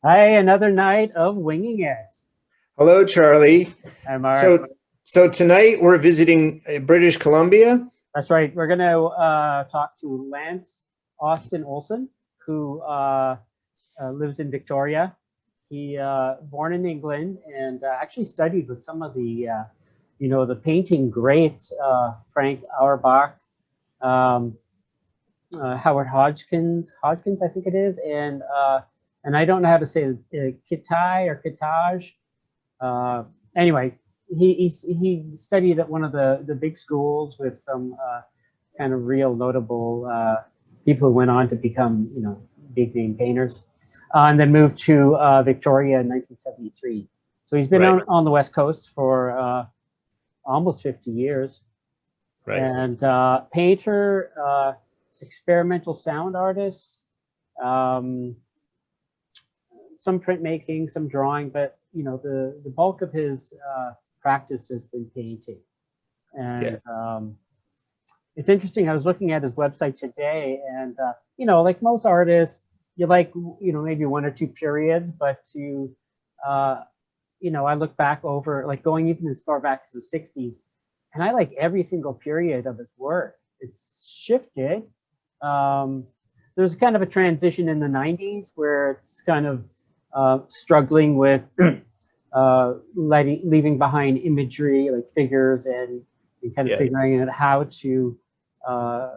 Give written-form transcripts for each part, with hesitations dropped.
Hi, another night of winging it. Hello, Charlie. Hi, Mark. So tonight we're visiting British Columbia. That's right. We're going to talk to Lance Austin Olsen, who lives in Victoria. He born in England and actually studied with some of the painting greats, Frank Auerbach, um, Howard Hodgkins, I think it is, and I don't know how to say it, Kitai or Kitaj. Uh, anyway, he studied at one of the big schools with some kind of real notable people who went on to become big name painters, and then moved to Victoria in 1973. So he's been Right, on the West Coast for almost 50 years, right. and painter, experimental sound artist. Um, some printmaking, some drawing, but the bulk of his practice has been painting. Yeah, And it's interesting. I was looking at his website today, and like most artists, you like maybe one or two periods, but uh, I look back over like going even as far back as the '60s, and I like every single period of his work. It's shifted. Um, there's kind of a transition in the '90s where it's kind of struggling with leaving behind imagery like figures and kind of yeah. figuring out how to uh,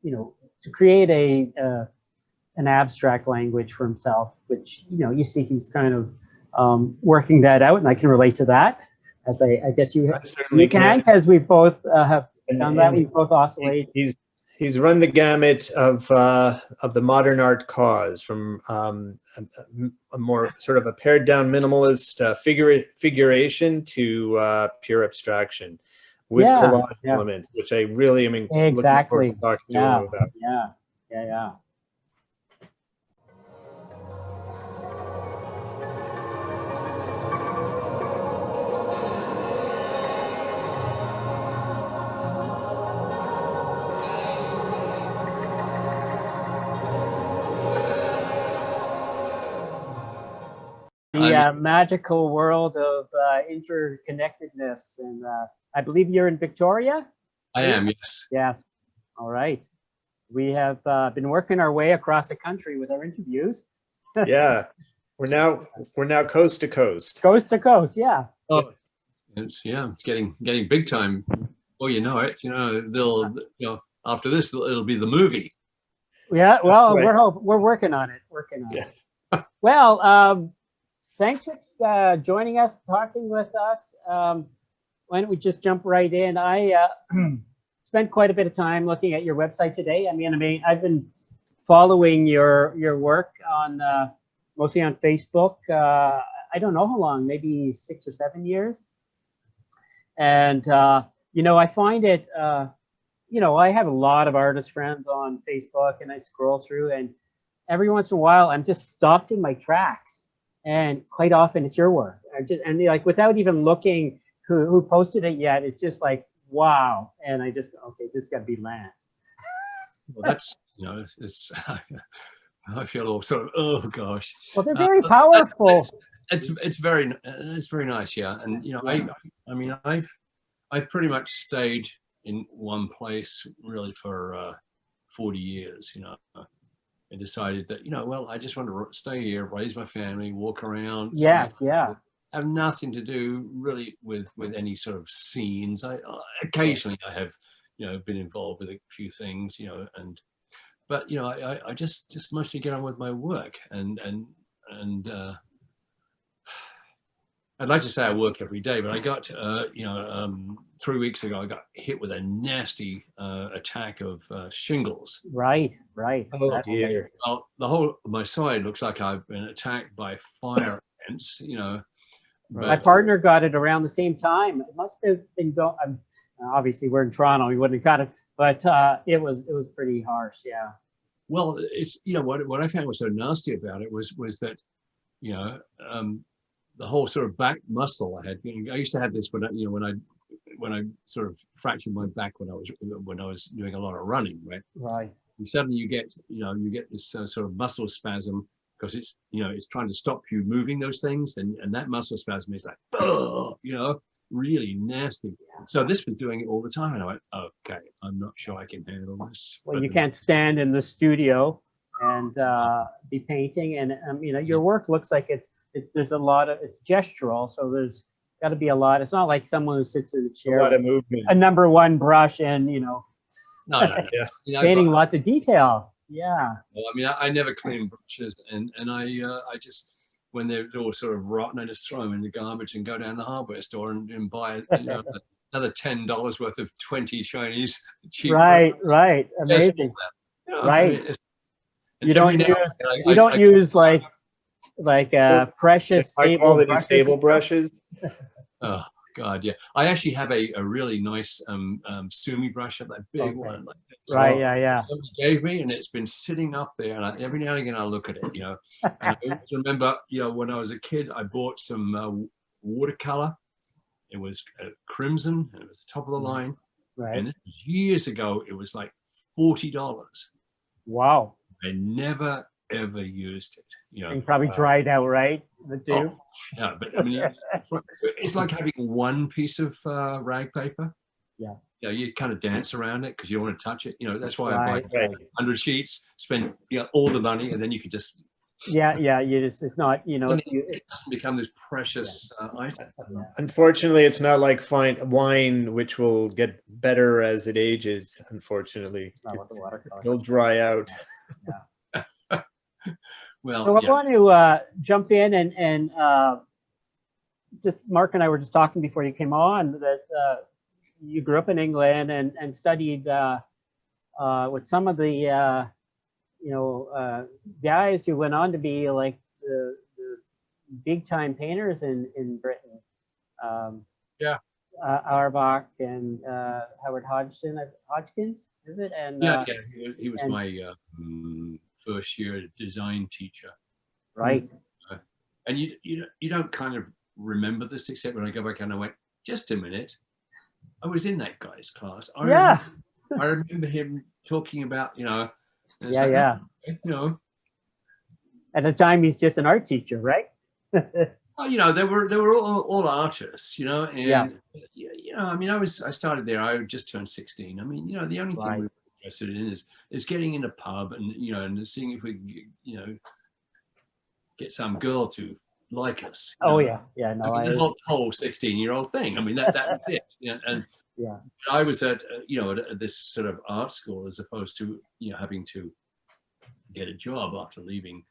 to create an abstract language for himself, which you see he's kind of working that out, and I can relate to that, as I guess you I certainly you can, can. because we both have done that. We And both oscillate. he's run the gamut of the modern art cause from a more sort of a pared down minimalist figuration to pure abstraction with Yeah, collage yeah, elements, which I really am looking forward to exactly. talking to him Yeah, about. yeah, yeah, yeah. The I mean, magical world of interconnectedness, and I believe you're in Victoria. I Are you? am, yes. Yes. All right. We have been working our way across the country with our interviews, Yeah, we're now coast to coast. coast to coast. Yeah. Yeah, Oh, it's getting big time. Before you know it, after this it'll be the movie. Yeah. Well, right. we're working on it. Working on Yeah. it. Well, thanks for joining us, talking with us. Why don't we just jump right in? I spent quite a bit of time looking at your website today. I mean, I've been following your work on mostly on Facebook. I don't know how long, maybe 6 or 7 years. And I find it. I have a lot of artist friends on Facebook, and I scroll through, and every once in a while, I'm just stopped in my tracks. And quite often, it's your work. Like without even looking who posted it yet, it's just like wow. And I just okay, this got to be Lance. Well, that's it's I feel all sort of oh gosh. Well, they're Uh, very that- it's, powerful. it's very nice, yeah. And Yeah. I mean I've pretty much stayed in one place really for 40 years. I decided that well I just want to stay here, raise my family, walk around, see Yes. Yeah. have nothing to do really with any sort of scenes. I Sure. occasionally I have been involved with a few things, and but I just mostly get on with my work and I'd like to say I work every day, but I got 3 weeks ago I got hit with a nasty attack of shingles. Right. Right. Oh That's right. dear. Well, the whole of my side looks like I've been attacked by fire ants, Oh My but dear. partner got it around the same time. It must have been going. Obviously, we're in Toronto. We wouldn't have got it, but it was pretty harsh. Yeah. well, it's what I found was so nasty about it was that you know um, the whole sort of back muscle I had. I used to have this when I sort of fractured my back when I was doing a lot of running, right? Right. And suddenly you get this sort of muscle spasm because it's, you know, it's trying to stop you moving those things, and that muscle spasm is like, oh, you know, really nasty. So this was doing it all the time, and I went, okay, I'm not sure I can handle this. Well, you can't stand in the studio and be painting, and you know, your work looks like there's a lot of, it's gestural, so there's got to be a lot. It's not like someone who sits in a A chair lot of with movement. a number one brush and, you know, No. Yeah. You know, painting but- lots of detail. Yeah. Well, I mean, I never clean brushes, and I just, when they're all sort of rotten, I just throw them in the garbage and go down the hardware store and buy, you know, another $10 worth of 20 Chinese cheap. Right. brushes. Right. There's all Amazing. that, you know, Right. I mean, and You don't every now use and then you don't use like precious High stable quality brushes. stable brushes. Oh God, yeah. I actually have a really nice Sumi brush, that big Okay. one. Like that. Right. Yeah. Yeah. Somebody gave me, and it's been sitting up there, and every now and again I look at it, you know. And I always remember, you know, when I was a kid, I bought some watercolor. It was crimson, and it was top of the line. Right. And years ago, it was like $40. Wow. I never ever used it, you know. And probably dried out, right? The tube. Oh, yeah, but I mean, it's like having one piece of rag paper. Yeah. You know, you kind of dance around it because you don't want to touch it. You know, that's why I Right. buy Right. 100 sheets, spend, you know, all the money, and then you can just, Yeah. Yeah. You just, it's not, you know, then you, it doesn't become this precious item. Unfortunately, it's not like fine wine, which will get better as it ages. Unfortunately, not with the watercolor. it'll dry out. Well, So I yeah. want to jump in and just Mark and I were just talking before you came on that you grew up in England and studied with some of the guys who went on to be like the big time painters in Britain. Yeah. Auerbach and Howard Hodgkins, is it? And Yeah, he was and- my first year design teacher. right. And you don't kind of remember this, except when I go back and I went, just a minute, I was in that guy's class. Yeah. I remember him talking about, you know, and it's Yeah. like, Yeah. okay, you know, At the time, he's just an art teacher, right? well, you know, they were all artists, you know, and Yeah. you know, I mean, I started there. I just turned 16. I mean, you know, the only thing Right. we were interested in is getting in a pub and, you know, and seeing if we could, you know, get some girl to like us. You Oh know? yeah. Yeah. No, I mean, the whole 16-year-old thing. I mean, that was it. You know, and Yeah. I was at you know, at this sort of art school as opposed to, you know, having to get a job after leaving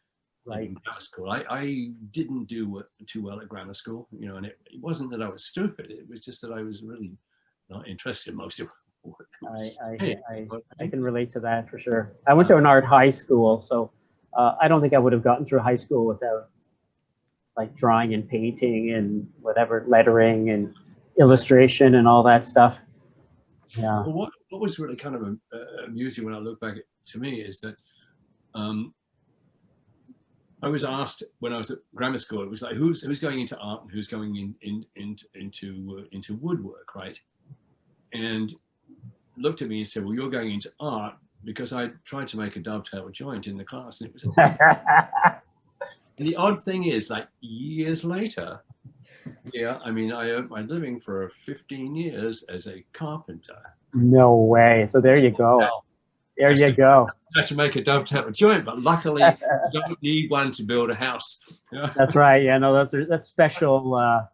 right. grammar school. I didn't do too well at grammar school, you know, and it wasn't that I was stupid. It was just that I was really not interested in most of what it was saying. I can relate to that for sure. I went to an art high school, so I don't think I would have gotten through high school without like drawing and painting and whatever, lettering and illustration and all that stuff. Yeah. Well, what was really kind of amusing when I look back to me is that I was asked when I was at grammar school, it was like, who's going into art and who's going into woodwork, right? And looked at me and said, well, you're going into art, because I tried to make a dovetail joint in the class, and it was. And the odd thing is, like years later, yeah, I mean, I earned my living for 15 years as a carpenter. No way. So there you go. There you go. I had to make a dovetail joint, but luckily you don't need one to build a house. Yeah. That's right. Yeah, no, that's special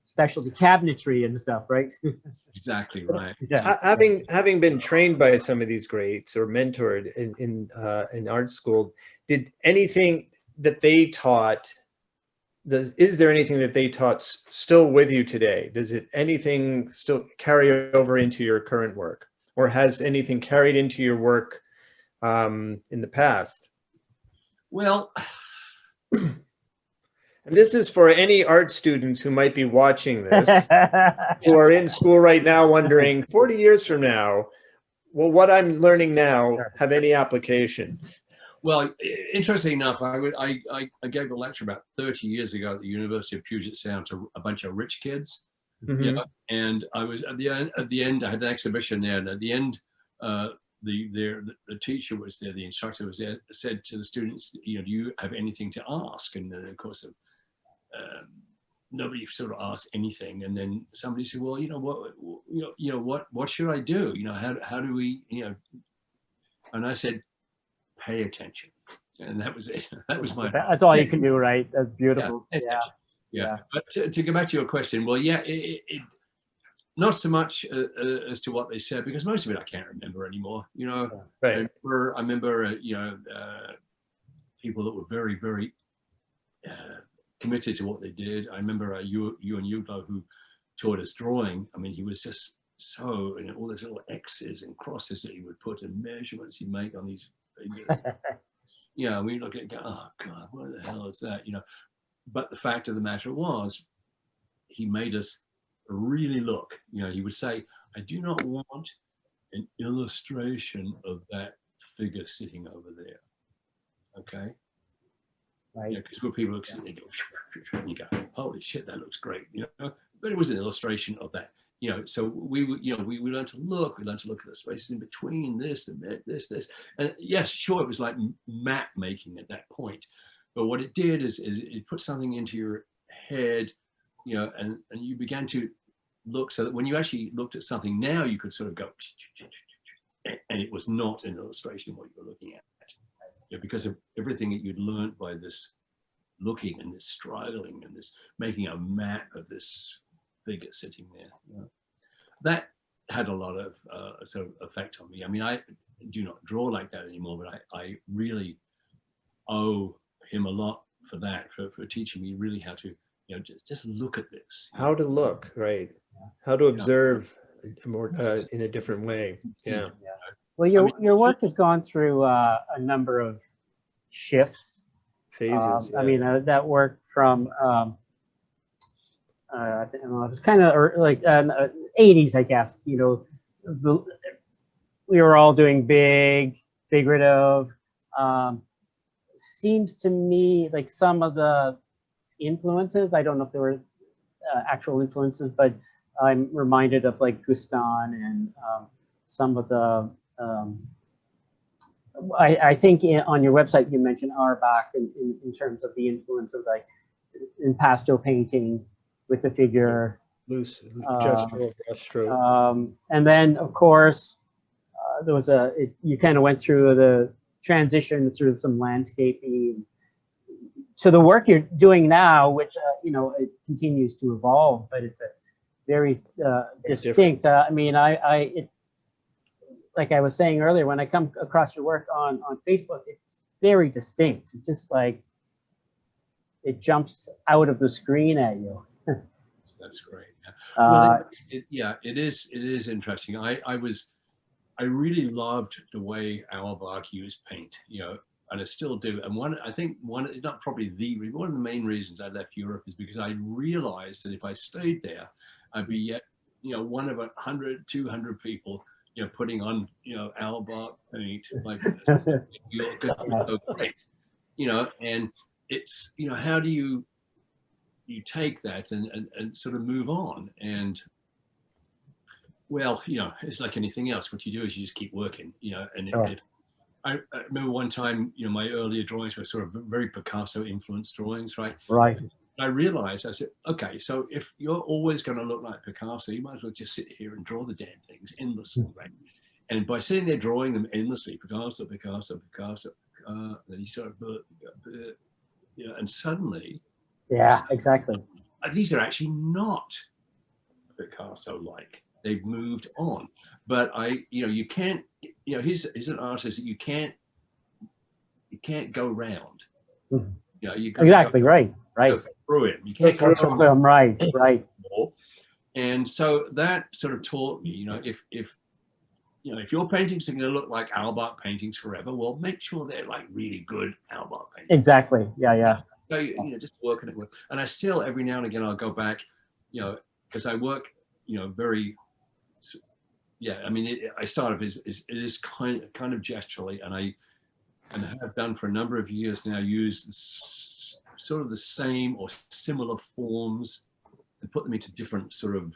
specialty cabinetry and stuff, right? Exactly right. Yeah. Having been trained by some of these greats or mentored in art school, did anything that they taught, is there anything that they taught still with you today? Does it anything still carry over into your current work, or has anything carried into your work in the past? Well, and this is for any art students who might be watching this, who are in school right now wondering 40 years from now, will what I'm learning now have any application? well, interesting enough, I gave a lecture about 30 years ago at the University of Puget Sound to a bunch of rich kids. Mhm. Yeah, and I was at the end. I had an exhibition there, and at the end, the teacher was there, the instructor was there, said to the students, you know, do you have anything to ask? And then of course, nobody sort of asked anything. And then somebody said, well, you know, what should I do? You know, how do we, you know? And I said, pay attention. And that was it. That was my. That's all you can do, right? That's beautiful. Yeah. But to go back to your question, well, yeah, it not so much as to what they said, because most of it I can't remember anymore. You know, Right. I remember you know, people that were very, very committed to what they did. I remember you and Hugo, who taught us drawing. I mean, he was just so, you know, all those little X's and crosses that he would put and measurements he'd make on these figures. You know, we look at it and go, oh God, what the hell is that? You know, but the fact of the matter was, he made us really look. You know, he would say, I do not want an illustration of that figure sitting over there. Okay. Right. Yeah, because when people look at it, they go, and you go, holy shit, that looks great. You know, but it was an illustration of that. You know, so we learned to look. We learned to look at the spaces in between this and that, this. And yes, sure, it was like map making at that point. But what it did is it put something into your head, you know, and you began to look, so that when you actually looked at something now, you could sort of go, and it was not an illustration of what you were looking at. You know, because of everything that you'd learned by this looking and this straddling and this making a map of this figure sitting there. You know. That had a lot of sort of effect on me. I mean, I do not draw like that anymore, but I really owe him a lot for that, for teaching me really how to, you know, just look at this. How to look, right? How to observe more in a different way. Yeah. Well, your work has gone through a number of shifts. Phases. I mean, that work from I don't know, it was kind of like 80s, I guess. You know, we were all doing big, figurative. Seems to me like some of the influences, I don't know if there were actual influences, but I'm reminded of like Guston and some of the I think on your website you mentioned Auerbach in terms of the influence of like in pastel painting with the figure. Loose gestural brushstroke. And then of course there was you kind of went through the transition through some landscaping to the work you're doing now, which you know, it continues to evolve, but it's a very distinct. I mean, like I was saying earlier, when I come across your work on Facebook, it's very distinct. It's just like it jumps out of the screen at you. That's great. Well, it is interesting. I really loved the way Auerbach used paint, you know, and I still do. And one of the main reasons I left Europe is because I realized that if I stayed there, I'd be yet, you know, one of 100, 200 people, you know, putting on, you know, Auerbach paint, like you're so great, you know. And it's, you know, how do you take that and sort of move on? And well, you know, it's like anything else. What you do is you just keep working, you know. And I remember one time, you know, my earlier drawings were sort of very Picasso influenced drawings, right? Right. I realized, I said, okay, so if you're always going to look like Picasso, you might as well just sit here and draw the damn things endlessly, right? And by sitting there drawing them endlessly, Picasso, then you sort of, you know, and suddenly, yeah, exactly. These are actually not Picasso-like. They've moved on. But you know, you can't, you know, he's an artist that you can't go round. Mm-hmm. You know, you exactly right. Go through it. You can't go through them. Right. And so that sort of taught me, you know, if you know, if your paintings are going to look like Auerbach paintings forever, well, make sure they're like really good Auerbach paintings. Exactly. Yeah. So you know, just working it with, and I still every now and again I'll go back, you know, because I work, you know, very. Yeah, I mean, I started it is kind of gesturally, and I have done for a number of years now. Use sort of the same or similar forms and put them into different sort of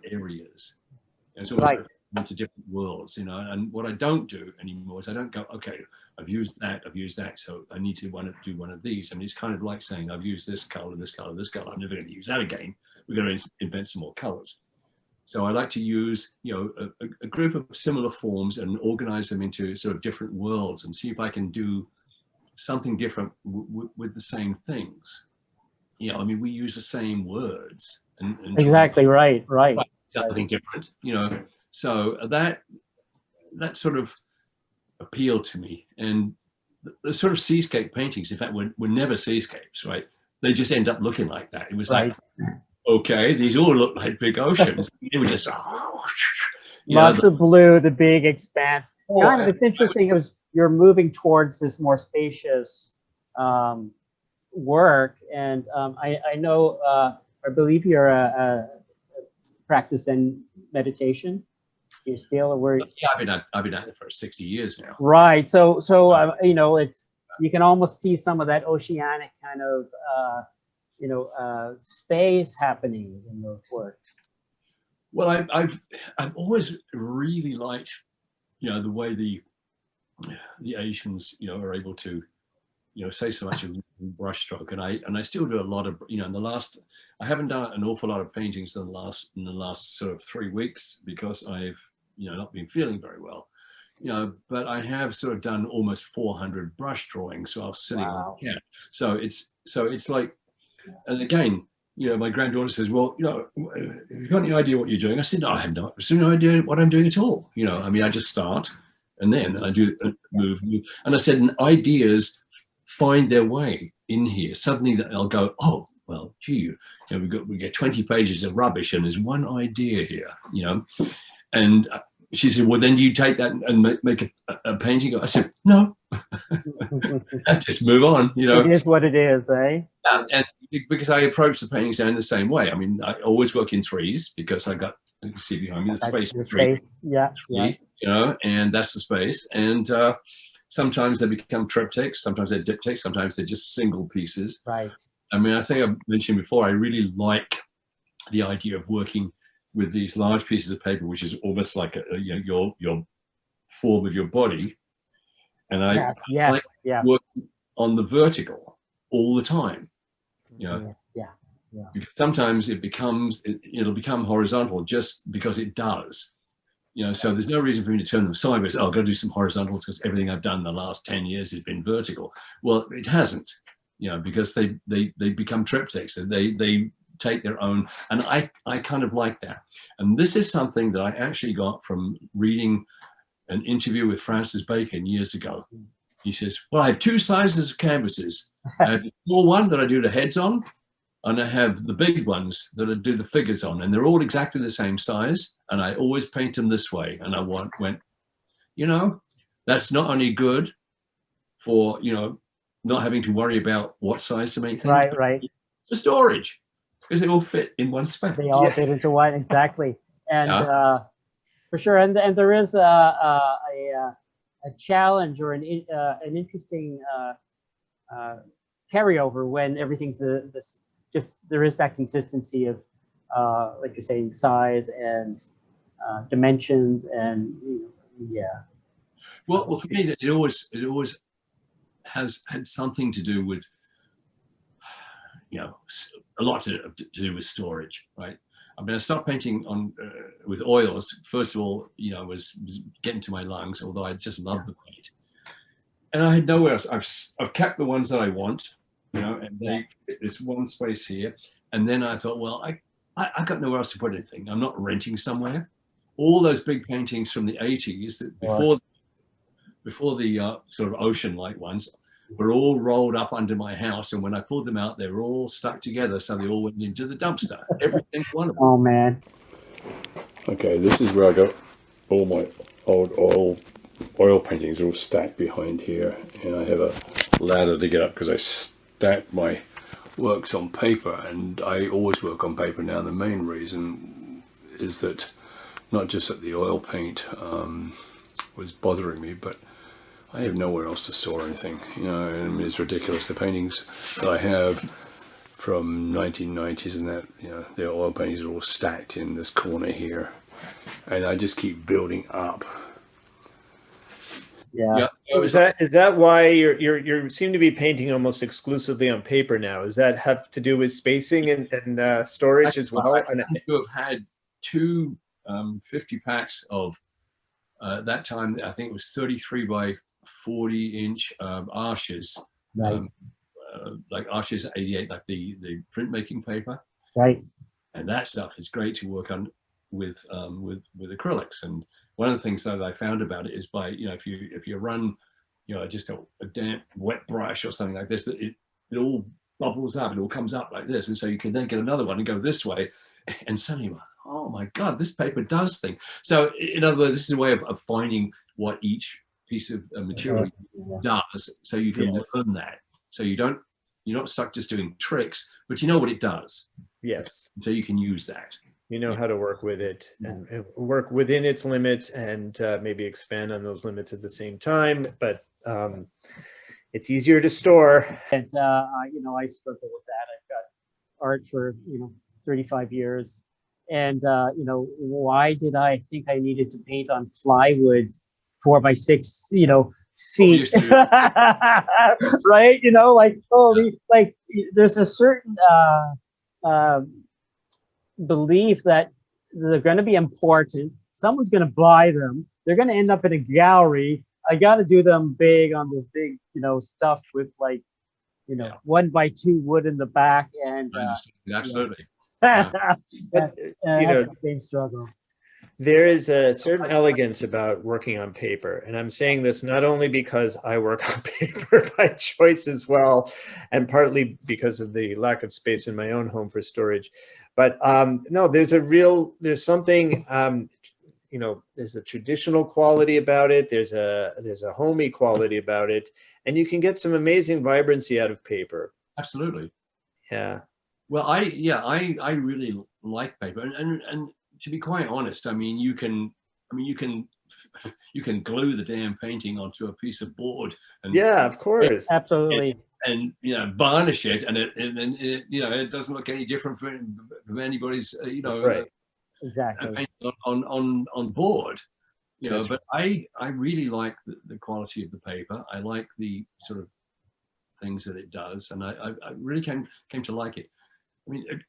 areas. And so right. into different worlds, you know. And what I don't do anymore is I don't go, okay, I've used that, so I need to do one of these. I mean, it's kind of like saying I've used this color, this color, this color. I'm never going to use that again. We're going to invent some more colors. So I like to use, you know, a group of similar forms and organize them into sort of different worlds and see if I can do something different with the same things. You know, I mean, we use the same words and Exactly, right. something different, you know. So that sort of appealed to me. And the sort of seascape paintings, in fact, were never seascapes, right? They just end up looking like that. It was like, okay, these all look like big oceans. It was just lots of blue, the big expanse. Kind of, it's interesting. You're moving towards this more spacious work, and I know, I believe you're a practice in meditation. You still, or yeah, I've been at it for 60 years now. Right. So you know, it's, you can almost see some of that oceanic kind of you know, space happening in those works. Well, I've always really liked, you know, the way the Asians, you know, are able to, you know, say so much in brushstroke, and I still do a lot of, you know, in the last, I haven't done an awful lot of paintings in the last sort of 3 weeks because I've, you know, not been feeling very well, you know, but I have sort of done almost 400 brush drawings while sitting on the cat. So it's like, and again, you know, my granddaughter says, well, you know, have you got any idea what you're doing? I said, no, I have no idea what I'm doing at all. You know, I mean, I just start and then I do move. And I said, and ideas find their way in here. Suddenly I'll go, oh, well, gee, you know, we get 20 pages of rubbish and there's one idea here, you know. And she said, well, then do you take that and make a painting? I said, no, just move on, you know. It is what it is, eh? And because I approach the paintings in the same way. I mean, I always work in threes because I got, you can see behind me, the space. Yeah. You know, and that's the space. And sometimes they become triptychs, sometimes they're diptychs, sometimes they're just single pieces. Right. I mean, I think I mentioned before, I really like the idea of working with these large pieces of paper, which is almost like you know, your form of your body. And I like working on the all the time. You know, because sometimes it'll become horizontal just because it does. You know, so there's no reason for me to turn them sideways. Oh, I've got to do some horizontals because everything I've done the last 10 years has been vertical. Well, it hasn't. You know, because they become triptychs and they take their own, and I kind of like that. And this is something that I actually got from reading an interview with Francis Bacon years ago. He says, well, I have two sizes of canvases. I have the small one that I do the heads on, and I have the big ones that I do the figures on, and they're all exactly the same size, and I always paint them this way. And I went, you know, that's not only good for, you know, not having to worry about what size to make things, right, for storage, because they all fit in one space. They all fit into one, exactly. And for sure, and there is a challenge or an interesting carryover when everything's just there is that consistency of like you're saying, size and dimensions, and Well, for me, it always has had something to do with, you know, a lot to do with storage, right? I mean, I started painting on with oils. First of all, you know, was getting to my lungs, although I just love the paint. And I had nowhere else. I've kept the ones that I want, you know, and they fit this one space here. And then I thought, well, I got nowhere else to put anything. I'm not renting somewhere. All those big paintings from the 80s that before the sort of ocean-like ones were all rolled up under my house, and when I pulled them out, they were all stuck together, so they all went into the dumpster. Every single one of them. Oh man. Okay, this is where I got all my old oil paintings all stacked behind here, and I have a ladder to get up because I stacked my works on paper, and I always work on paper now. The main reason is that not just that the oil paint was bothering me, but I have nowhere else to store anything, you know. I mean, it's ridiculous. The paintings that I have from 1990s and that, you know, the oil paintings are all stacked in this corner here. and I just keep building up. Yeah. Yeah. So is that why you seem to be painting almost exclusively on paper now? Does that have to do with spacing and storage as well? And To have had two 50 packs of that time, I think it was 33 by 40-inch arches, Right. like arches 88, like the printmaking paper. Right. And that stuff is great to work on with acrylics. And one of the things that I found about it is by, if you run, just a damp wet brush or something like this, that it all bubbles up, it all comes up like this. And so you can then get another one and go this way, and suddenly, oh my God, this paper does things. So in other words, this is a way of finding what each piece of material does, so you can learn that. So you're not stuck just doing tricks, but you know what it does. yes, So you can use that. you know how to work with it and work within its limits, and maybe expand on those limits at the same time. But it's easier to store. And I struggle with that. I've got art for 35 years, and why did I think I needed to paint on plywood 4x6 feet? Right? Like there's a certain belief that they're going to be important. Someone's going to buy them. They're going to end up in a gallery. I got to do them big on this big, stuff with 1x2 wood in the back, and Absolutely. But, that's the same struggle. There is a certain elegance about working on paper. And I'm saying this not only because I work on paper by choice as well, and partly because of the lack of space in my own home for storage. But no, there's something, there's a traditional quality about it. There's a homey quality about it. And you can get some amazing vibrancy out of paper. Absolutely. Yeah. Well, I really like paper, and to be quite honest, you can glue the damn painting onto a piece of board, and Yeah, of course. Absolutely. and varnish it, and it doesn't look any different from anybody's That's right. Exactly. on board. That's But I really like the quality of the paper. I like the sort of things that it does, and I really came to like it.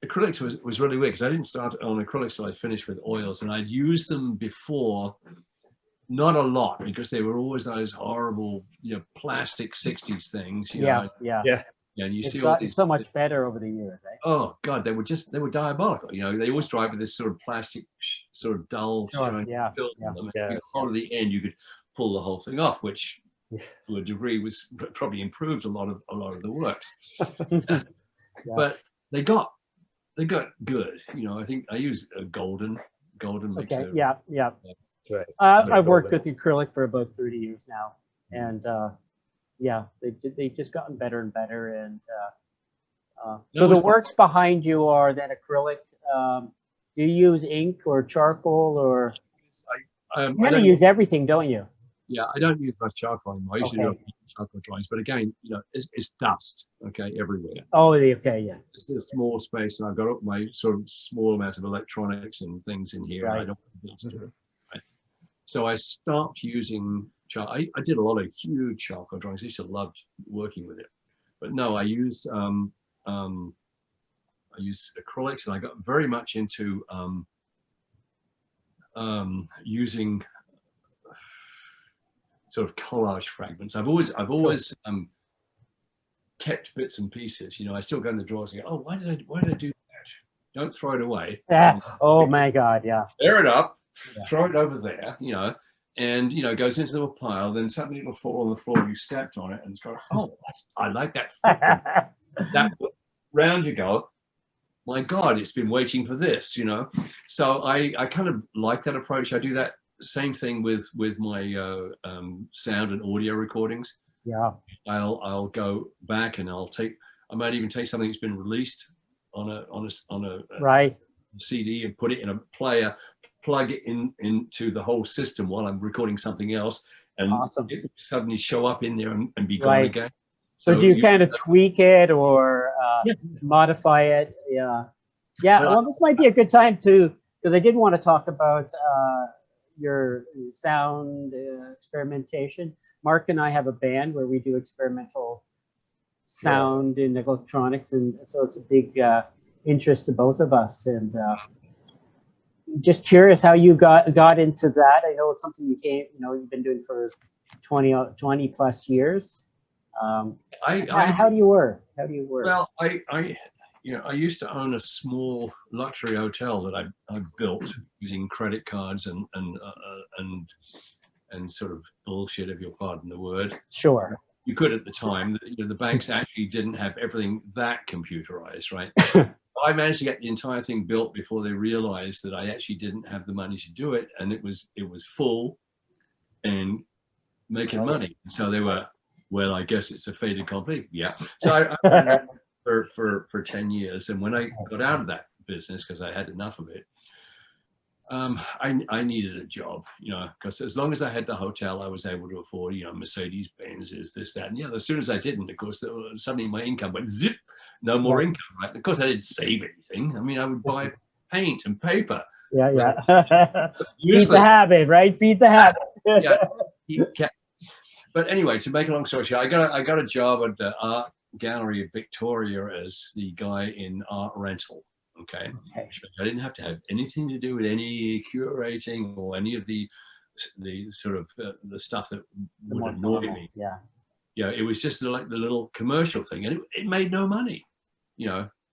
Acrylics was really weird, because I didn't start on acrylics till I finished with oils, and I'd used them before, not a lot, because they were always those horrible, plastic 60s things. Yeah. And you It's see all gotten these so much better over the years. Eh? Oh God, they were diabolical. They always drive with this sort of plastic, sort of dull Sure, yeah, film. yeah. And Yes. at the end, you could pull the whole thing off, which to a degree was probably improved a lot of the works. But they got good. I think I use a golden mix. Okay. Yeah. Right. I've worked with acrylic for about 30 years now, and they've just gotten better and better. And so the works behind you are then acrylic. Do you use ink or charcoal, or you kind of use everything, don't you? Yeah, I don't use much charcoal anymore. I usually do charcoal drawings, but again, it's dust, everywhere. Oh, okay, yeah. It's a small space, and I've got my sort of small amounts of electronics and things in here. Right. And I don't want dust to it. Right? So I stopped using charcoal. I did a lot of huge charcoal drawings. I used to love working with it, but no, I use acrylics, and I got very much into using sort of collage fragments. I've always kept bits and pieces. I still go in the drawers and go, oh, why did I do that? Don't throw it away. Oh my God, yeah. Tear it up, throw it over there, and goes into a pile. Then suddenly it'll fall on the floor. You stepped on it, and it's going, oh, I like that. That round you go. My God, it's been waiting for this. So I kind of like that approach. I do that same thing with my sound and audio recordings. Yeah. I'll go back, and I might even take something that's been released on a Right. CD and put it in a player, plug it into the whole system while I'm recording something else, and Awesome. it suddenly show up in there and be gone again. So do you kind of tweak it or modify it? Yeah. Well, this might be a good time to because I did want to talk about your sound experimentation. Mark and I have a band where we do experimental sound in electronics, and so it's a big interest to both of us. And just curious how you got into that. I know it's something you've been doing for 20 plus years. How do you work? Well, I used to own a small luxury hotel that I built using credit cards and sort of bullshit, if you'll pardon the word. Sure. You could at the time. The banks actually didn't have everything that computerized, right? I managed to get the entire thing built before they realized that I actually didn't have the money to do it, and it was full and making money. So they were, well, I guess it's a fait accompli. Yeah. So I ran it for 10 years, and when I got out of that business because I had enough of it, I needed a job, because as long as I had the hotel, I was able to afford, Mercedes Benzes, this, that, and the other. As soon as I didn't, of course, suddenly my income went zip, no more income, right? Of course, I didn't save anything. I mean, I would buy paint and paper. Yeah. Feed the habit, right? Feed the habit. But anyway, to make a long story short, I got a job at the Art Gallery of Victoria as the guy in art rental. Okay. I didn't have to have anything to do with any curating or any of the sort of the stuff that would annoy me. Yeah, it was just like the little commercial thing, and it made no money,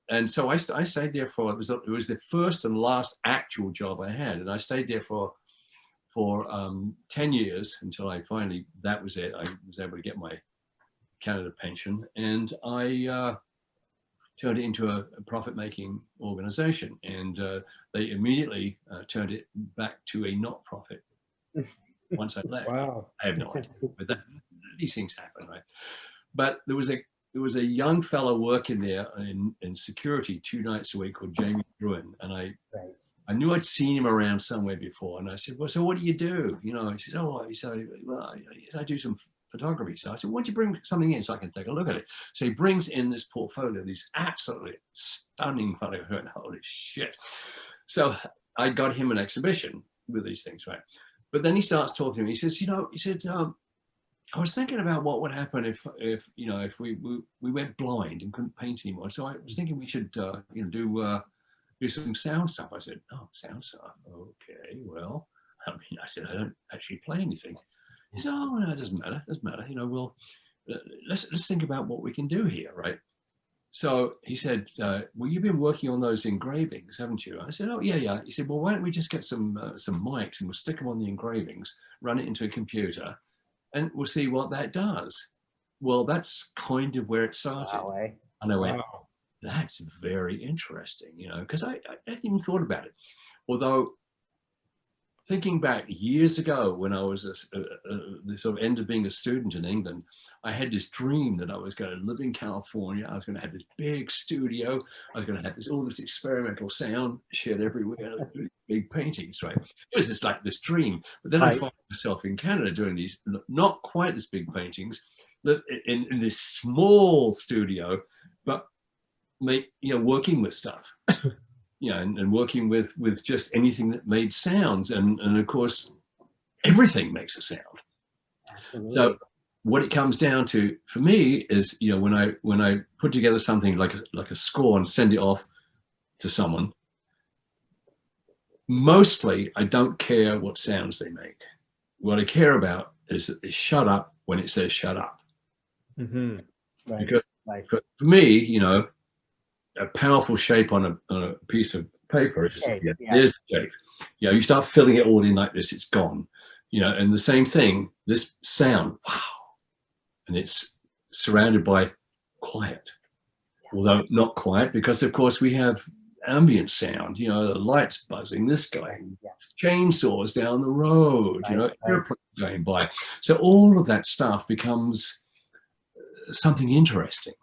And so I stayed there for it was the first and last actual job I had, and I stayed there for 10 years until I finally, that was it. I was able to get my Canada pension, and I turned it into a profit-making organization, and they immediately turned it back to a not-profit once I left. Wow. I have no idea, but these things happen, right? But there was a young fellow working there in security 2 nights a week called Jamie Bruin, and I knew I'd seen him around somewhere before, and I said, well, so what do you do? He said, well, I do some photography. So I said, why don't you bring something in so I can take a look at it? So he brings in this portfolio, these absolutely stunning photographs. Holy shit. So I got him an exhibition with these things, right? But then he starts talking to me. He says, I was thinking about what would happen if we went blind and couldn't paint anymore. So I was thinking we should, do some sound stuff. I said, oh, sound stuff. Okay, well, I said, I don't actually play anything. He said, oh, no, it doesn't matter. Well, let's think about what we can do here, right? So he said, well, you've been working on those engravings, haven't you? I said, oh, yeah. He said, well, why don't we just get some mics and we'll stick them on the engravings, run it into a computer, and we'll see what that does. Well, that's kind of where it started. And I went, that's very interesting, because I hadn't even thought about it. Although thinking back years ago when I was the sort of end of being a student in England, I had this dream that I was going to live in California. I was going to have this big studio. I was going to have all this experimental sound shit everywhere, big paintings, right? It was just like this dream. But then I found myself in Canada doing these not quite as big paintings in this small studio, but working with stuff. And working with just anything that made sounds, and of course everything makes a sound. Absolutely. So what it comes down to for me is when I put together something like a score and send it off to someone, mostly I don't care what sounds they make. What I care about is shut up when it says shut up. Mm-hmm. Because for me, a powerful shape on a piece of paper. There's the shape. You start filling it all in like this, it's gone. And the same thing, this sound, wow. And it's surrounded by quiet, although not quiet, because of course we have ambient sound, the lights buzzing, this guy, chainsaws down the road, airplanes going by. So all of that stuff becomes something interesting,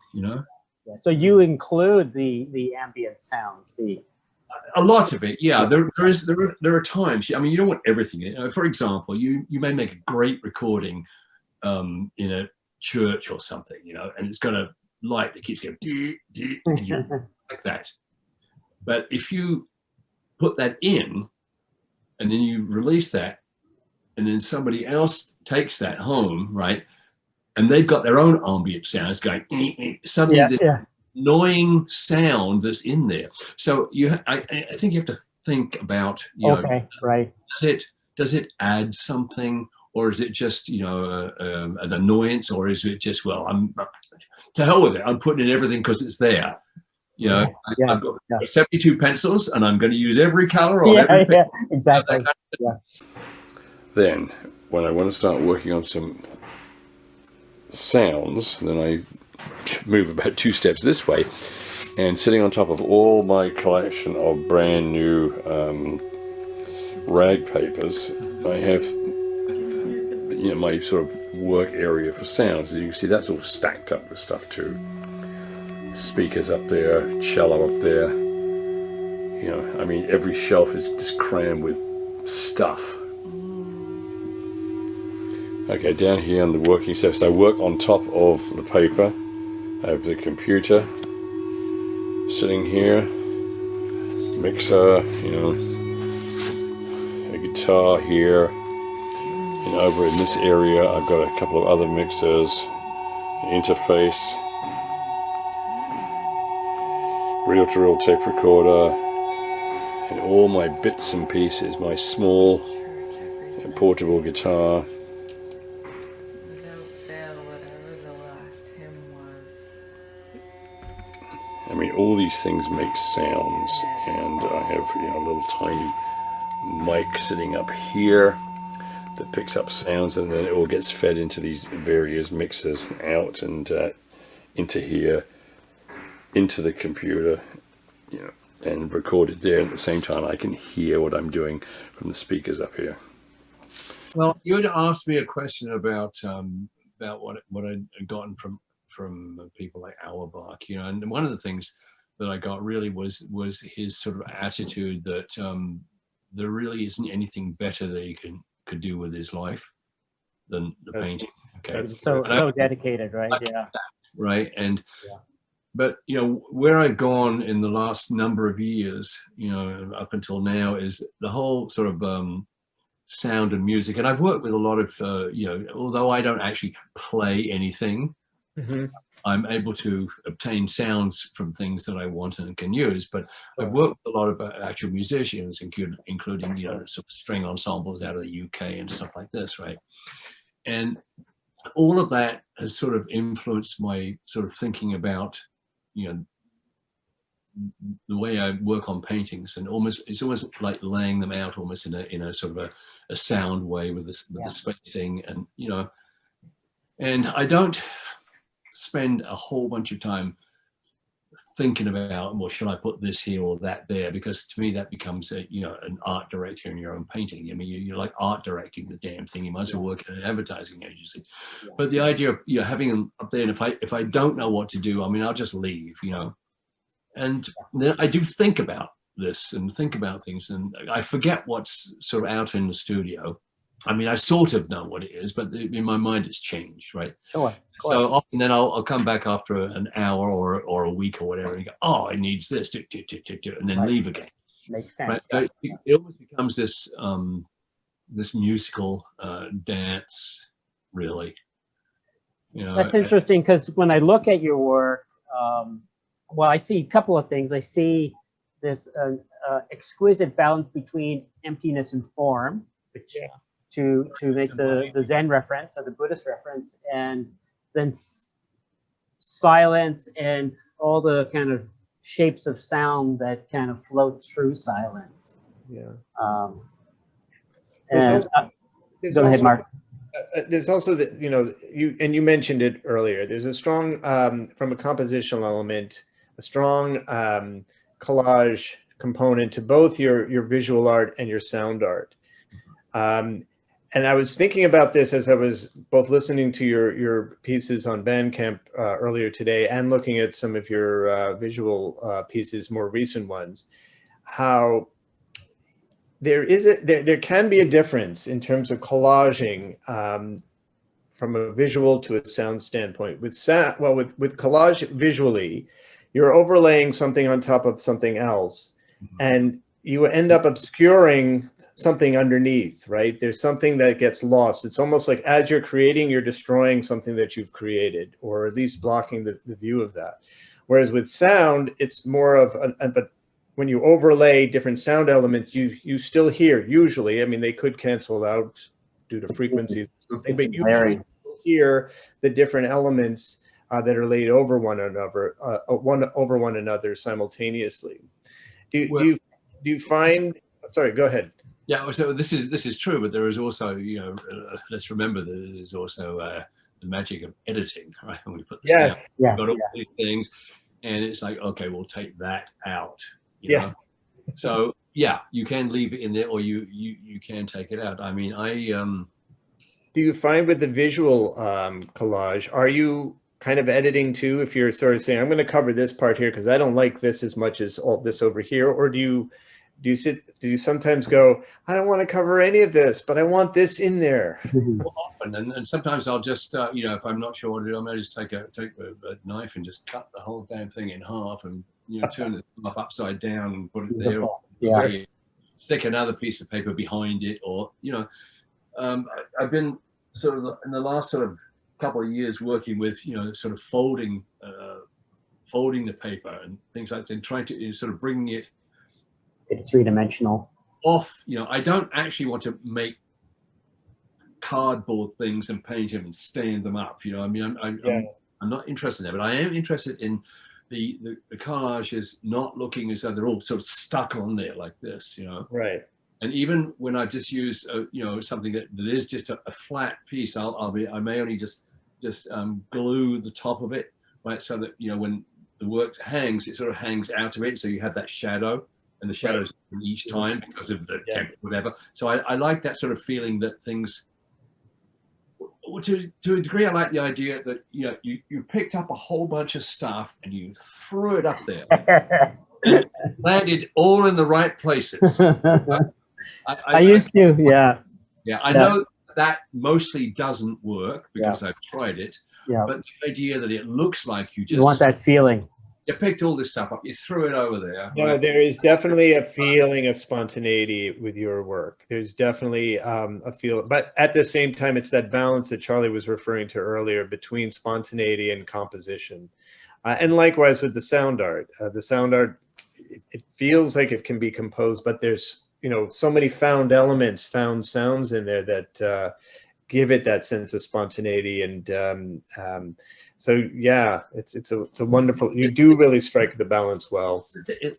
So you include the ambient sounds, a lot of it, yeah. There are times. I mean, you don't want everything. For example, you may make a great recording in a church or something, and it's got a light that keeps going and you like that. But if you put that in, and then you release that, and then somebody else takes that home, right? And they've got their own ambient sounds going. Suddenly, Yeah, the yeah. annoying sound that's in there. So I think you have to think about, Okay, right. does it add something, or is it just an annoyance, or is it just, well, I'm to hell with it, I'm putting in everything because it's there. Yeah, yeah, I've got yeah. 72 pencils, and I'm going to use every color on Yeah, every pencil. yeah, exactly. Yeah. Then, when I want to start working on some sounds, then I move about 2 steps this way, and sitting on top of all my collection of brand new rag papers, I have my sort of work area for sounds. As you can see, that's all stacked up with stuff too. Speakers up there, cello up there. I mean, every shelf is just crammed with stuff. Okay, down here on the working surface, I work on top of the paper. I have the computer sitting here, mixer, a guitar here, and over in this area I've got a couple of other mixers, an interface, reel-to-reel tape recorder, and all my bits and pieces, my small and portable guitar. I mean, all these things make sounds, and I have a little tiny mic sitting up here that picks up sounds, and then it all gets fed into these various mixers out and into here, into the computer, and recorded there. And at the same time, I can hear what I'm doing from the speakers up here. Well, you had asked me a question about what I'd gotten from people like Auerbach, and one of the things that I got really was his sort of attitude that there really isn't anything better that he could do with his life than the painting. Okay, That's So dedicated, right? Yeah. right. And Yeah. but where I've gone in the last number of years, up until now, is the whole sort of sound and music. And I've worked with a lot of although I don't actually play anything, Mhm. I'm able to obtain sounds from things that I want and can use. But Sure. I've worked with a lot of actual musicians, including sort of string ensembles out of the UK and stuff like this, right? And all of that has sort of influenced my sort of thinking about, the way I work on paintings, and it's almost like laying them out almost in a sort of a sound way with the spacing, and and I don't spend a whole bunch of time thinking about, well, should I put this here or that there? Because to me, that becomes an art director in your own painting. I mean, you're like art directing the damn thing. You might as well work at an advertising agency. Yeah. But the idea of having them up there, and if I don't know what to do, I mean, I'll just leave, And then I do think about this and think about things, and I forget what's sort of out in the studio. I mean, I sort of know what it is, but in my mind it's changed, right? Sure. So often then I'll come back after an hour or a week or whatever, and go, oh, it needs this, and then Right. leave again. Makes sense. Right? So it almost becomes this this musical dance, really. That's interesting, because when I look at your work, well, I see a couple of things. I see this exquisite balance between emptiness and form, which to make the Zen reference or the Buddhist reference, and then silence and all the kind of shapes of sound that kind of float through silence. Yeah. And There's go ahead, also- Mark. There's also the you mentioned it earlier. There's a strong from a compositional element, a strong collage component to both your visual art and your sound art. And I was thinking about this as I was both listening to your pieces on Bandcamp earlier today and looking at some of your visual pieces, more recent ones, how there can be a difference in terms of collaging from a visual to a sound standpoint. With collage visually, you're overlaying something on top of something else, and you end up obscuring something underneath, right? There's something that gets lost. It's almost like as you're creating, you're destroying something that you've created, or at least blocking the view of that. Whereas with sound, it's more of but when you overlay different sound elements, you still hear, usually, I mean, they could cancel out due to frequencies or something, but usually you hear the different elements that are laid over one another simultaneously. Do you find, sorry, go ahead. Yeah, so this is true, but there is also, let's remember that there's also the magic of editing, right? When we put the sound, we've got all these things, and it's like, okay, we'll take that out, you know? So yeah, you can leave it in there, or you can take it out. I mean, do you find with the visual collage, are you kind of editing too? If you're sort of saying, I'm going to cover this part here because I don't like this as much as all this over here, or do you sometimes go, I don't want to cover any of this, but I want this in there? Well, often, and sometimes I'll just, if I'm not sure what to do, I may just take a knife and just cut the whole damn thing in half, and turn it off upside down and put it there. Yeah. Stick another piece of paper behind it, or I've been sort of in the last sort of couple of years working with sort of folding the paper and things like that, and trying to sort of bringing it. It's three-dimensional. Off, I don't actually want to make cardboard things and paint them and stand them up. I mean, I'm not interested in that, but I am interested in the collages not looking as though they're all sort of stuck on there like this, Right. And even when I just use, something that is just a flat piece, I may only just glue the top of it, right, so that when the work hangs, it sort of hangs out of it, so you have that shadow. And the shadows each time because of the temperature, whatever. So I like that sort of feeling that things, to a degree, I like the idea that you picked up a whole bunch of stuff and you threw it up there, and landed all in the right places. I used to, yeah. I know that mostly doesn't work because I've tried it. Yeah. But the idea that it looks like you want that feeling. You picked all this stuff up, you threw it over there. No, right? there is definitely a feeling of spontaneity with your work. There's definitely a feel, but at the same time, it's that balance that Charlie was referring to earlier between spontaneity and composition. And likewise with the sound art. It feels like it can be composed, but there's, so many found elements, found sounds in there that give it that sense of spontaneity. And so yeah, it's a wonderful. You do really strike the balance well.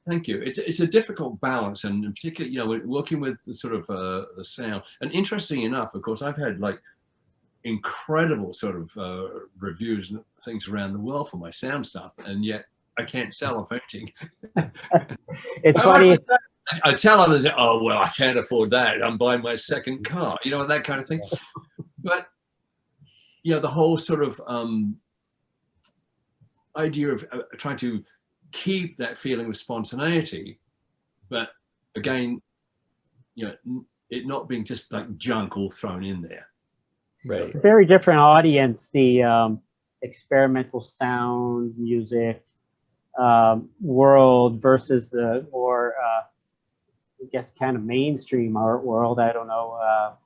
Thank you. It's a difficult balance, and in particular, working with the sort of the sound. And interesting enough, of course, I've had like incredible sort of reviews and things around the world for my sound stuff, and yet I can't sell a painting. It's funny. I tell others, oh well, I can't afford that. I'm buying my second car, that kind of thing. But the whole sort of idea of trying to keep that feeling of spontaneity, but again, it not being just like junk all thrown in there. Right. Very different audience, the experimental sound music world versus the more, I guess, kind of mainstream art world. I don't know.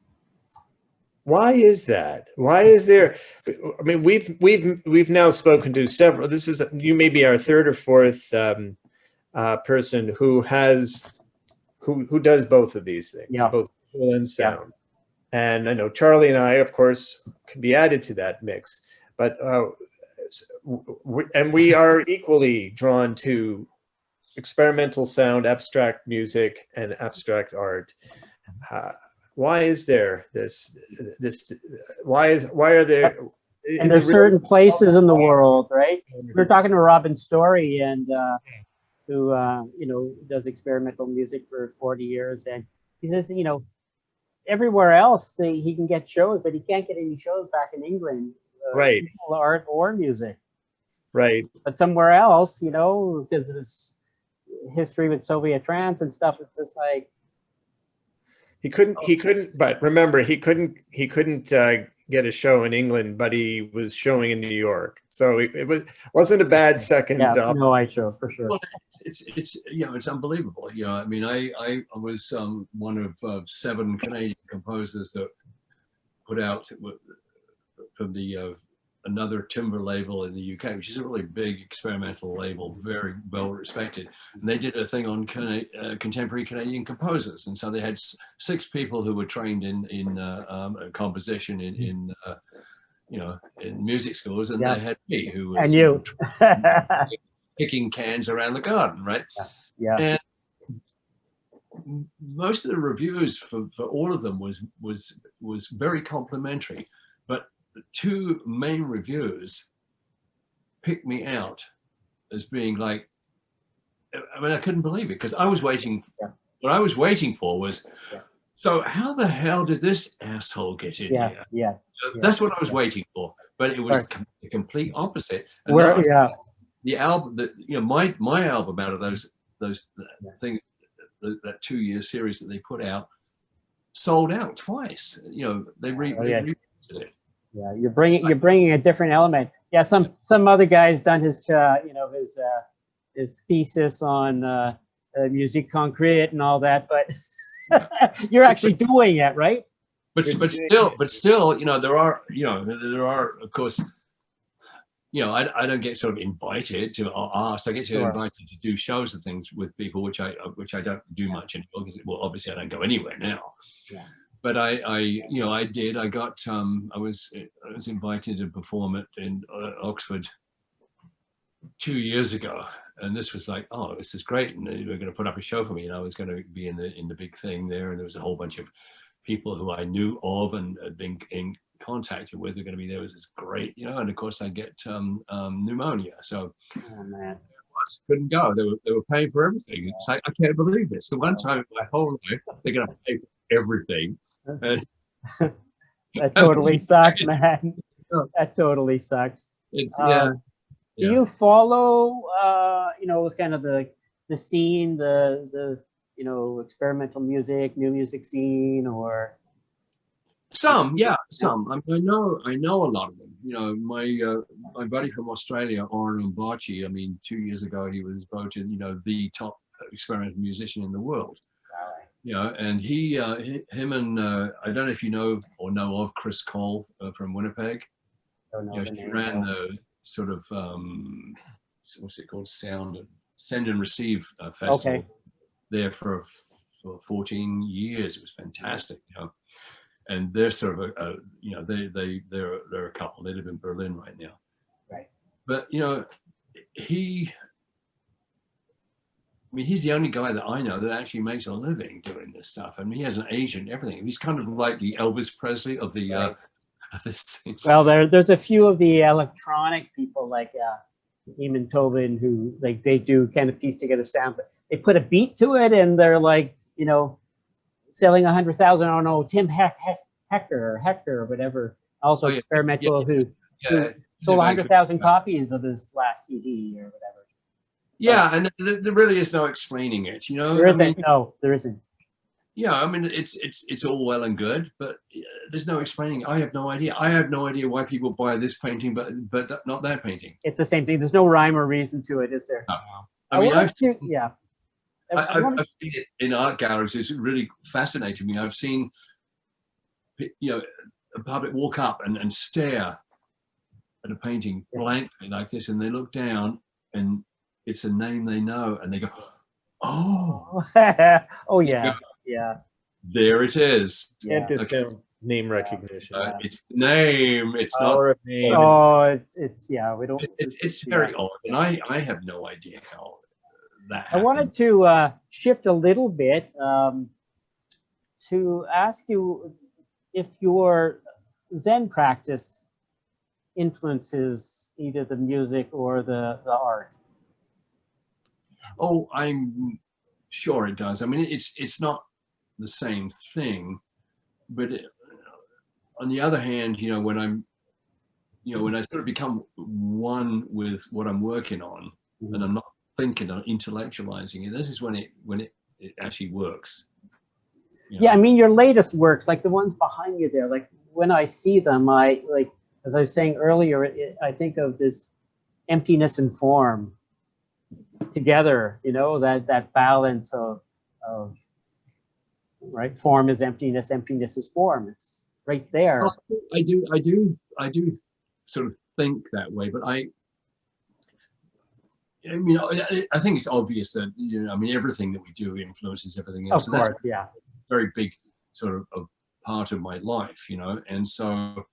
Why is that? Why is there? I mean, we've now spoken to several. This is, you may be our third or fourth person who does both of these things, both visual and sound. And I know Charlie and I, of course, can be added to that mix. But and we are equally drawn to experimental sound, abstract music, and abstract art. Why is there this? Why are there? And there's certain places in the world, right? We were talking to Robin Story, and who does experimental music for 40 years, and he says, everywhere else he can get shows, but he can't get any shows back in England, right? Art or music, right? But somewhere else, because of this history with Soviet trance and stuff, it's just like. He couldn't, but remember, he couldn't get a show in England, but he was showing in New York. So wasn't a bad second. Yeah, no, I show for sure. Well, it's you know, it's unbelievable. You know, I mean, I was one of 7 Canadian composers that put out from the another timber label in the UK, which is a really big experimental label, very well respected. And they did a thing on contemporary Canadian composers, and so they had 6 people who were trained in composition in you know, in music schools, and Yeah. they had me who was And you. kicking cans around the garden, right? Yeah. And most of the reviews for all of them was very complimentary, but the 2 main reviews picked me out as being like, I mean, I couldn't believe it, because I was waiting. Yeah. What I was waiting for was, Yeah. so how the hell did this asshole get in Yeah. here? Yeah. That's what I was waiting for, but it was the complete opposite. And Where, yeah. the album that, you know, my album out of those things, that 2-year series that they put out, sold out twice. You know, they reprinted it. Yeah, you're bringing a different element. Yeah, some other guy's done his you know, his thesis on musique concrète and all that, but you're actually doing it, right? But still, you know, there are of course, you know, I don't get sort of invited to, or asked. I get to invited to do shows and things with people, which I don't do much anymore, because, well, obviously I don't go anywhere now. Yeah. But you know, I did. I got I was invited to perform in Oxford 2 years ago, and this was like, oh, this is great, and they were going to put up a show for me, and I was going to be in the big thing there, and there was a whole bunch of people who I knew of and had been in contact with. They're going to be there. It was great, you know. And of course, I get pneumonia, so Oh man. I couldn't go. They were paying for everything. It's like, I can't believe this. The one time in my whole life they're going to pay for everything. That totally sucks, man. That totally sucks. It's Do you follow you know, kind of the scene, the you know, experimental music, new music scene, or some? I mean, I know a lot of them. You know, my buddy from Australia, Oren Umbachi, I mean, 2 years ago he was voted, you know, the top experimental musician in the world. You know, and him and I don't know if you know or know of Chris Cole from Winnipeg. don't know You know, the she name. ran the sort of what's it called, Send and Receive festival there for 14 years. It was fantastic, you know. And they're sort of you know, they're a couple. They live in Berlin right now. Right. But you know, I mean, he's the only guy that I know that actually makes a living doing this stuff. I mean, he has an agent, everything. He's kind of like the Elvis Presley of the of this thing. Well, there's a few of the electronic people like Eamon Tobin who, like, they do kind of piece together sound, but they put a beat to it, and they're like, you know, selling 100,000. I don't know, Tim Hector or whatever, also experimental, who sold 100,000 copies of his last CD or whatever. Yeah, and there really is no explaining it, you know. There isn't. I mean, No, there isn't. yeah, I mean, it's all well and good, but there's no explaining. I have no idea. I have no idea why people buy this painting, but not that painting. It's the same thing. There's no rhyme or reason to it, is there? No. I mean, I've seen it in art galleries. It's really fascinating me. I've seen, you know, a public walk up and stare at a painting blankly like this, and they look down, and it's a name they know, and they go, "Oh, oh yeah, yeah. There it is." Yeah. Discount name recognition. It's the name. It's Power of name. Oh, it's yeah. We don't. It's very odd, and I have no idea how that happened. I wanted to shift a little bit to ask you if your Zen practice influences either the music or the art. Oh, I'm sure it does. I mean, it's not the same thing, but on the other hand, you know, when I sort of become one with what I'm working on, and I'm not thinking or intellectualizing it, this is when it actually works. You know? Yeah, I mean, your latest works, like the ones behind you there, like when I see them, I like, as I was saying earlier, I think of this emptiness and form together, you know, that balance of right, form is emptiness, emptiness is form. It's right there. Well, I do sort of think that way, but I mean, I think it's obvious that, you know, I mean, everything that we do influences everything else. Of course, yeah. Very big sort of a part of my life, you know, and so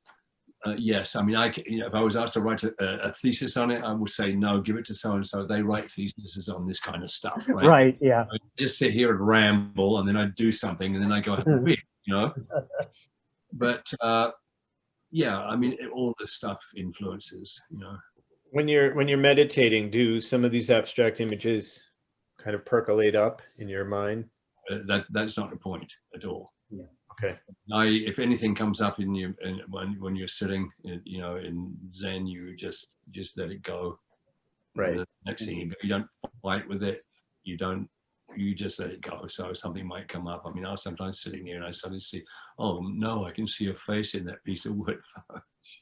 yes, I mean, you know, if I was asked to write a thesis on it, I would say no, give it to so and so. They write theses on this kind of stuff, right? Right, yeah. I just sit here and ramble, and then I do something, and then I go have a beer, you know. But yeah, I mean, all this stuff influences, you know. When you're meditating, do some of these abstract images kind of percolate up in your mind? That's not the point at all. Yeah. Okay. If anything comes up in you, and when you're sitting, you know, in Zen, you just let it go. Right. And the next thing you don't fight with it. You just let it go. So something might come up. I mean, I was sometimes sitting there and I suddenly see, oh no, I can see a face in that piece of wood.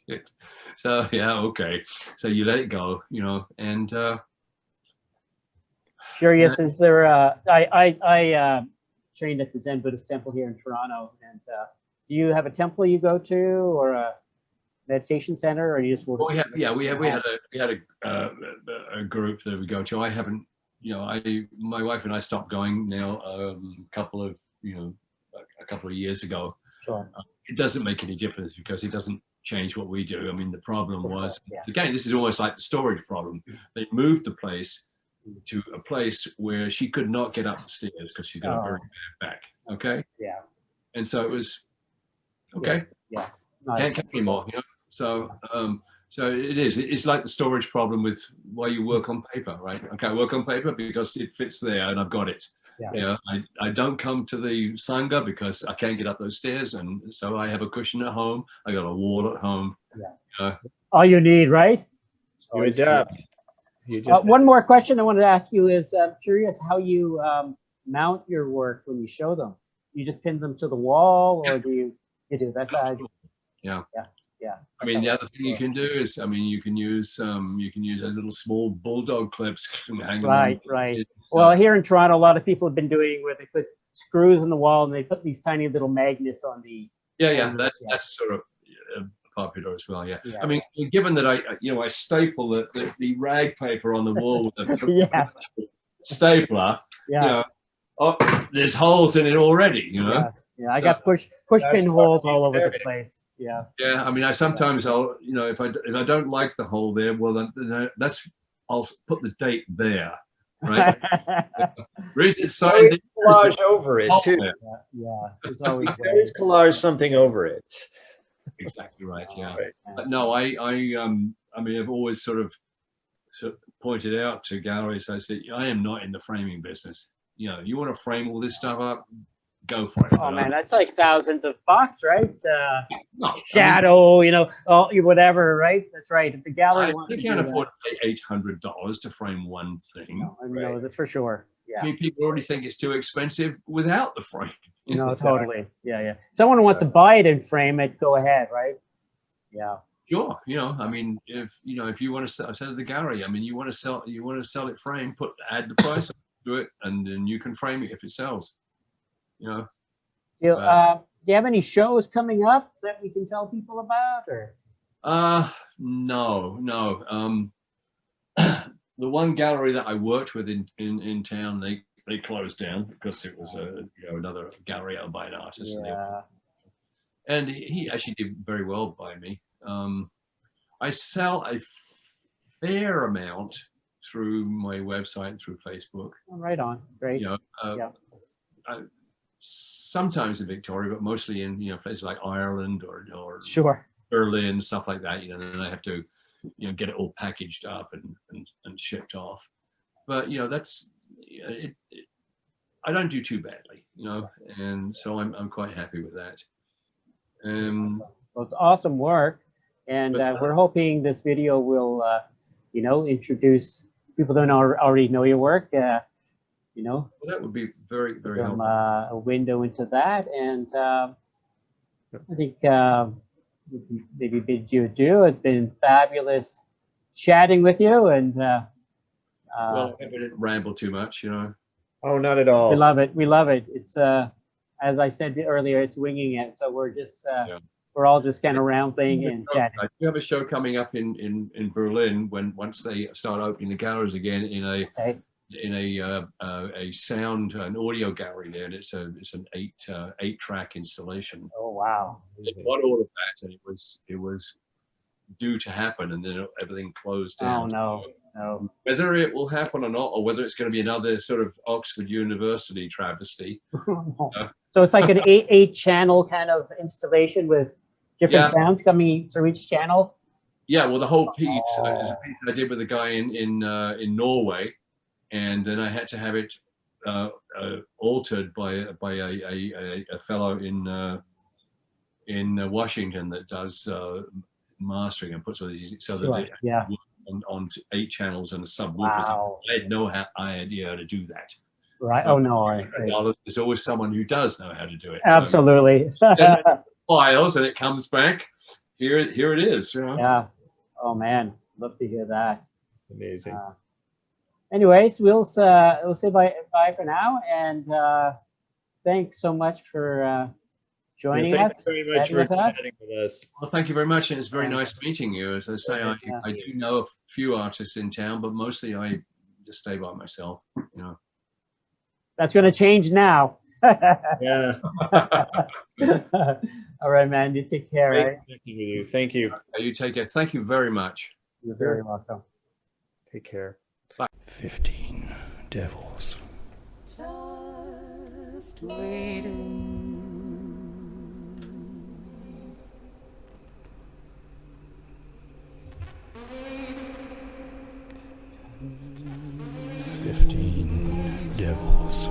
Shit. So yeah, okay. So you let it go, you know, and Curious, is there I trained at the Zen Buddhist temple here in Toronto, and do you have a temple you go to, or a meditation center, or you just work? well, we had a group that we go to. I haven't, you know, my wife and I stopped going now a couple of years ago. Sure. It doesn't make any difference because it doesn't change what we do. I mean, the problem was, yeah. again, this is almost like the storage problem. They moved the place to a place where she could not get up the stairs because she got a very bad back. Okay. Yeah. And so it was okay. Yeah. Can't come anymore. You know. So so it is. It's like the storage problem with why you work on paper, right? Okay, I work on paper because it fits there and I've got it. Yeah. You know, I don't come to the Sangha because I can't get up those stairs, and so I have a cushion at home. I got a wall at home. Yeah. All you need, right? You adapt. You just one more question I wanted to ask you is, I'm curious how you mount your work when you show them. You just pin them to the wall, or do you do that? Yeah. Yeah. I mean, the other thing you can do is, I mean, you can use a little small bulldog clips and hang them. Right. Well, here in Toronto, a lot of people have been doing where they put screws in the wall and they put these tiny little magnets on the. That's sort of popular as well. Yeah. I mean, given that I staple the rag paper on the wall with a stapler. Yeah. You know, oh, there's holes in it already. You know. Yeah. I got push pin holes all over the place. Yeah. Yeah. I mean, sometimes I'll, you know, if I don't like the hole there, well then I'll put the date there. Right. Reason signed collage over it too. Yeah. It's always collage something over it. Exactly right. Yeah. But no, I mean, I've always sort of pointed out to galleries. I said, I am not in the framing business. You know, you want to frame all this stuff up, go for it. Oh man, that's like thousands of bucks, right? No, shadow, you know, whatever, right? That's right. If the gallery wants you can't afford to pay $800 to frame one thing. No, that's for sure. Yeah. I mean, people already think it's too expensive without the frame. No, totally. Yeah. Someone wants to buy it and frame it, go ahead, right? Yeah. Sure. You know, I mean, if you want to sell to the gallery, I mean, you want to sell it framed, add the price to it, and then you can frame it if it sells. You know. Do you have any shows coming up that we can tell people about, or? No. The one gallery that I worked with in town, they closed down because it was another gallery owned by an artist. Yeah. And he actually did very well by me. I sell a fair amount through my website, through Facebook. Oh, right on. Great. You know, sometimes in Victoria, but mostly in places like Ireland or sure, Berlin, stuff like that. You know, then I have to get it all packaged up and shipped off. But that's it. I don't do too badly, and so I'm quite happy with that. Well, it's awesome work, and we're hoping this video will, introduce people who don't already know your work. Well, that would be very, very helpful. A window into that, and I think maybe bid you adieu. It's been fabulous chatting with you, and Well, I hope I didn't ramble too much, you know. Oh, not at all. we love it. We love it. It's as I said earlier, it's winging it. So we're just Yeah. we're all just kind of rambling and chatting. I do have a show coming up in Berlin once they start opening the galleries again Okay. in a sound an audio gallery there, and it's an 8-track installation. Oh wow. It got all of that, and it was due to happen, and then everything closed Oh down. no. No. Whether it will happen or not, or whether it's going to be another sort of Oxford University travesty. So it's like an eight channel kind of installation with different Yeah. sounds coming through each channel. Yeah, well, the whole piece is a Oh. piece I did with a guy in Norway, and then I had to have it altered by a fellow in Washington that does mastering and puts all these so that Sure. they Yeah. on 8 channels and a subwoofer. Wow. I had no idea how to do that. Right. Oh no. There's always someone who does know how to do it. Absolutely. So, files and it comes back. Here it is. You know? Yeah. Oh man, love to hear that. Amazing. Anyways, we'll say bye for now, and thanks so much for joining Yeah, us. thank you very much chatting for with us. chatting with us. Well, thank you very much, and it's very nice meeting you. As I say, Yeah. I do know a few artists in town, but mostly I just stay by myself. You know. That's going to change now. Yeah. All right, man. You take care. Great Right? connecting with you. Thank you. You take care. Thank you very much. You're very welcome. Take care. 15 devils. Just waiting. 15 devils.